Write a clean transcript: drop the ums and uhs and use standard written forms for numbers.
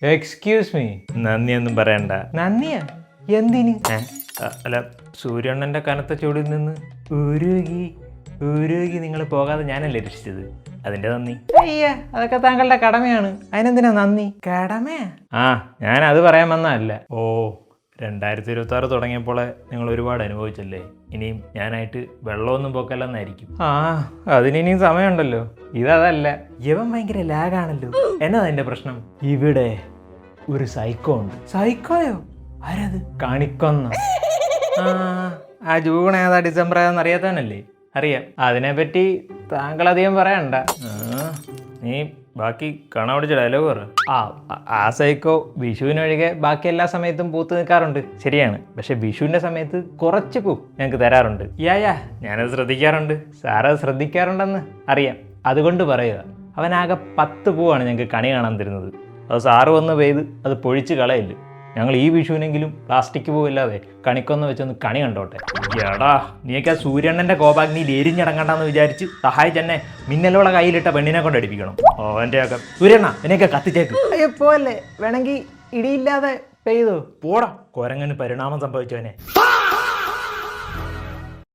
Excuse me. നന്ദിയൊന്നും പറയണ്ട. നന്ദിയാ? എന്തിന്? അല്ല, സൂര്യണ്ണന്റെ കനത്ത ചൂടിൽ നിന്ന് ഉരുകി നിങ്ങൾ പോകാതെ ഞാനല്ലേ രക്ഷിച്ചത്, അതിന്റെ നന്ദി. അയ്യ, അതൊക്കെ താങ്കളുടെ കടമയാണ്. അതിനെന്തിനാ നന്ദി? കടമയാ? ഞാൻ അത് പറയാൻ വന്നതല്ല. 2026 തുടങ്ങിയപ്പോൾ നിങ്ങൾ ഒരുപാട് അനുഭവിച്ചല്ലേ, ഇനിയും ഞാനായിട്ട് വെള്ളമൊന്നും പോക്കല്ലെന്നായിരിക്കും. അതിനിയും സമയമുണ്ടല്ലോ. ഇതല്ല, ഇവൻ ഭയങ്കര ലാഗാണല്ലോ. എന്നതാ എന്റെ പ്രശ്നം? ഇവിടെ ഒരു സൈക്കോ ഉണ്ട്. സൈക്കോയോ? ആരത്? കാണിക്കൊന്ന. ആ ജൂൺ ഏതാ ഡിസംബർ ഏതാന്ന് അറിയാത്തവനല്ലേ? അറിയാം. അതിനെപ്പറ്റി താങ്കൾ അധികം പറയണ്ട. നീ ബാക്കി കാണാൻ പിടിച്ച ഡയലോഗ് പറ. ആ സൈക്കോ വിഷുവിനൊഴികെ ബാക്കി എല്ലാ സമയത്തും പൂത്ത് നിൽക്കാറുണ്ട്, ശരിയാണ്. പക്ഷെ വിഷുവിൻ്റെ സമയത്ത് കുറച്ച് പൂ ഞങ്ങൾക്ക് തരാറുണ്ട്. ഞാനത് ശ്രദ്ധിക്കാറുണ്ട്. സാറത് ശ്രദ്ധിക്കാറുണ്ടെന്ന് അറിയാം. അതുകൊണ്ട് പറയുക, അവനാകെ 10 പൂവാണ് ഞങ്ങൾക്ക് കണി കാണാൻ തരുന്നത്. അത് സാറ് വന്ന് പെയ്ത് അത് പൊഴിച്ച് കളയില്ല. ഞങ്ങൾ ഈ വിഷുവിനെങ്കിലും പ്ലാസ്റ്റിക് പൂവില്ലാതെ കണിക്കൊന്ന് വെച്ചൊന്ന് കണി കണ്ടോട്ടെ. എടാ, നീയൊക്കെ ആ സൂര്യണ്ണൻ്റെ കോപാഗ്നിയിൽ എരിഞ്ഞടങ്ങണ്ടെന്ന് വിചാരിച്ച് സഹായിച്ചെന്നെ മിന്നലോടെ കയ്യിലിട്ട പെണ്ണിനെ കൊണ്ട് അടിപ്പിക്കണം. അവൻ്റെ ഒക്കെ സൂര്യണ്ണ എന്നെയൊക്കെ കത്തിച്ചേക്ക്. അയ്യോ പോലെ, വേണമെങ്കിൽ ഇടിയില്ലാതെ പെയ്തോ. പോടാ, കൊരങ്ങന് പരിണാമം സംഭവിച്ചവനെ.